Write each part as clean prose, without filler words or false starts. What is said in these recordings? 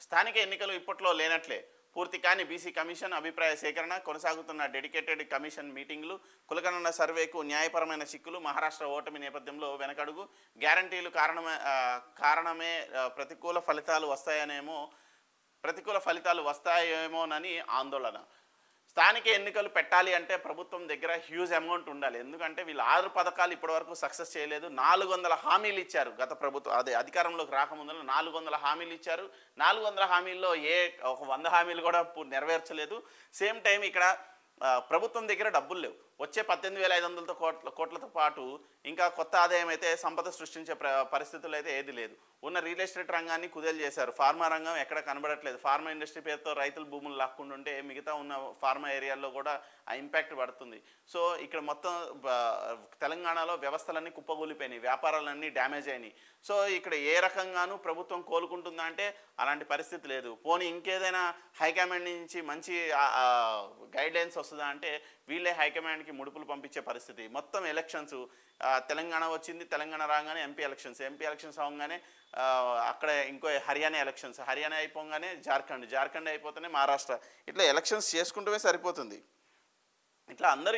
స్థానిక ఎన్నికలు ఇప్పట్లో లేనట్లే. పూర్తి కాని బీసీ కమిషన్ అభిప్రాయ సేకరణ, కొనసాగుతున్న డెడికేటెడ్ కమిషన్ మీటింగులు, కులగణన సర్వేకు న్యాయపరమైన చిక్కులు, మహారాష్ట్ర ఓటమి నేపథ్యంలో వెనకడుగు, గ్యారంటీలు కారణమే ప్రతికూల ఫలితాలు వస్తాయేమోనని ఆందోళన. స్థానిక ఎన్నికలు పెట్టాలి అంటే ప్రభుత్వం దగ్గర హ్యూజ్ అమౌంట్ ఉండాలి. ఎందుకంటే వీళ్ళు 6 పథకాలు ఇప్పటివరకు సక్సెస్ చేయలేదు. 400 హామీలు ఇచ్చారు గత ప్రభుత్వం, అదే అధికారంలోకి రాకముందు 400 హామీలు ఇచ్చారు. 400 హామీల్లో ఒక 100 హామీలు కూడా నెరవేర్చలేదు. సేమ్ టైం ఇక్కడ ప్రభుత్వం దగ్గర డబ్బులు లేవు. వచ్చే 18,500 కోట్లతో పాటు ఇంకా కొత్త ఆదాయం అయితే సంపద సృష్టించే పరిస్థితులు అయితే ఏది లేదు. ఉన్న రియల్ ఎస్టేట్ రంగాన్ని కుదేలు చేశారు. ఫార్మా రంగం ఎక్కడ కనబడట్లేదు. ఫార్మా ఇండస్ట్రీ పేరుతో రైతులు భూములు లాక్కుంటుంటే మిగతా ఉన్న ఫార్మా ఏరియాల్లో కూడా ఆ ఇంపాక్ట్ పడుతుంది. సో ఇక్కడ మొత్తం తెలంగాణలో వ్యవస్థలన్నీ కుప్పగూలిపోయినాయి, వ్యాపారాలన్నీ డ్యామేజ్ అయినాయి. సో ఇక్కడ ఏ రకంగానూ ప్రభుత్వం కోలుకుంటుందా అంటే అలాంటి పరిస్థితి లేదు. పోనీ ఇంకేదైనా హైకమాండ్ నుంచి మంచి గైడ్లైన్స్ వస్తుందా అంటే వీళ్ళే హైకమాండ్కి ముడుపులు పంపించే పరిస్థితి. మొత్తం ఎలక్షన్స్, తెలంగాణ వచ్చింది, తెలంగాణ రాగానే ఎంపీ ఎలక్షన్స్ అవగానే అక్కడ ఇంకో హర్యానా అయిపోగానే జార్ఖండ్ అయిపోతేనే మహారాష్ట్ర, ఇట్లా ఎలక్షన్స్ చేసుకుంటూనే సరిపోతుంది. ఇట్లా అందరూ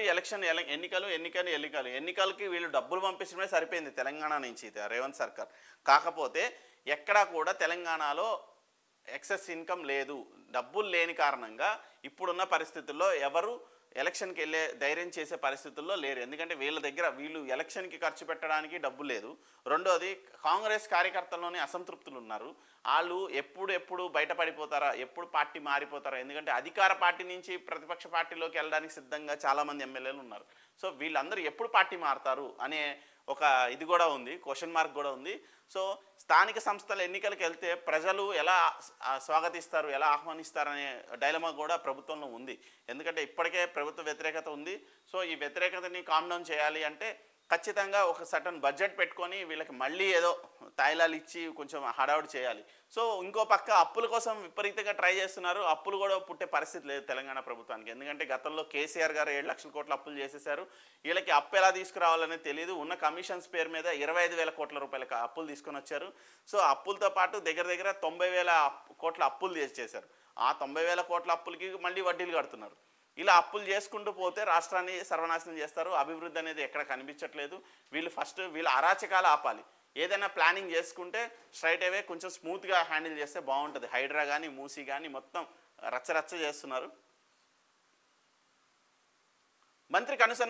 ఎన్నికలకి వీళ్ళు డబ్బులు పంపించడమే సరిపోయింది తెలంగాణ నుంచి రేవంత్ సర్కార్. కాకపోతే ఎక్కడా కూడా తెలంగాణలో ఎక్సెస్ ఇన్కమ్ లేదు. డబ్బులు లేని కారణంగా ఇప్పుడున్న పరిస్థితుల్లో ఎవరు ఎలక్షన్కి వెళ్ళే ధైర్యం చేసే పరిస్థితుల్లో లేరు. ఎందుకంటే వీళ్ళు ఎలక్షన్కి ఖర్చు పెట్టడానికి డబ్బు లేదు. రెండోది, కాంగ్రెస్ కార్యకర్తల్లోనే అసంతృప్తులు ఉన్నారు. వాళ్ళు ఎప్పుడు బయటపడిపోతారా, ఎప్పుడు పార్టీ మారిపోతారా. ఎందుకంటే అధికార పార్టీ నుంచి ప్రతిపక్ష పార్టీలోకి వెళ్ళడానికి సిద్ధంగా చాలామంది ఎమ్మెల్యేలు ఉన్నారు. సో వీళ్ళందరూ ఎప్పుడు పార్టీ మారుతారు అనే ఒక ఇది కూడా ఉంది, క్వశ్చన్ మార్క్ కూడా ఉంది. సో స్థానిక సంస్థల ఎన్నికలకు వెళ్తే ప్రజలు ఎలా స్వాగతిస్తారు, ఎలా ఆహ్వానిస్తారనే డైలమా కూడా ప్రభుత్వంలో ఉంది. ఎందుకంటే ఇప్పటికే ప్రభుత్వ వ్యతిరేకత ఉంది. సో ఈ వ్యతిరేకతని కామ్ డౌన్ చేయాలి అంటే ఖచ్చితంగా ఒక సర్టన్ బడ్జెట్ పెట్టుకొని వీళ్ళకి మళ్ళీ ఏదో తాయిలాలు ఇచ్చి కొంచెం హడావుడి చేయాలి. సో ఇంకో పక్క అప్పుల కోసం విపరీతంగా ట్రై చేస్తున్నారు. అప్పులు కూడా పుట్టే పరిస్థితి లేదు తెలంగాణ ప్రభుత్వానికి. ఎందుకంటే గతంలో కేసీఆర్ గారు 7 లక్షల కోట్ల అప్పులు చేసేశారు. వీళ్ళకి అప్పు ఎలా తీసుకురావాలనే తెలియదు. ఉన్న కమిషన్స్ పేరు మీద 25,000 కోట్ల రూపాయల అప్పులు తీసుకొని వచ్చారు. సో అప్పులతో పాటు దగ్గర 90,000 కోట్ల అప్పులు చేశారు. ఆ 90,000 కోట్ల అప్పులకి మళ్ళీ వడ్డీలు కడుతున్నారు. ఇలా అప్పులు చేసుకుంటూ పోతే రాష్ట్రాన్ని సర్వనాశనం చేస్తారు. అభివృద్ధి అనేది ఎక్కడ కనిపించట్లేదు. వీళ్ళు అరాచకాలు ఆపాలి. ఏదైనా ప్లానింగ్ చేసుకుంటే స్ట్రైట్ అవే కొంచెం స్మూత్గా హ్యాండిల్ చేస్తే బాగుంటుంది. హైడ్రా కానీ మూసీ కానీ మొత్తం రచ్చ చేస్తున్నారు. మంత్రి కనుసన్న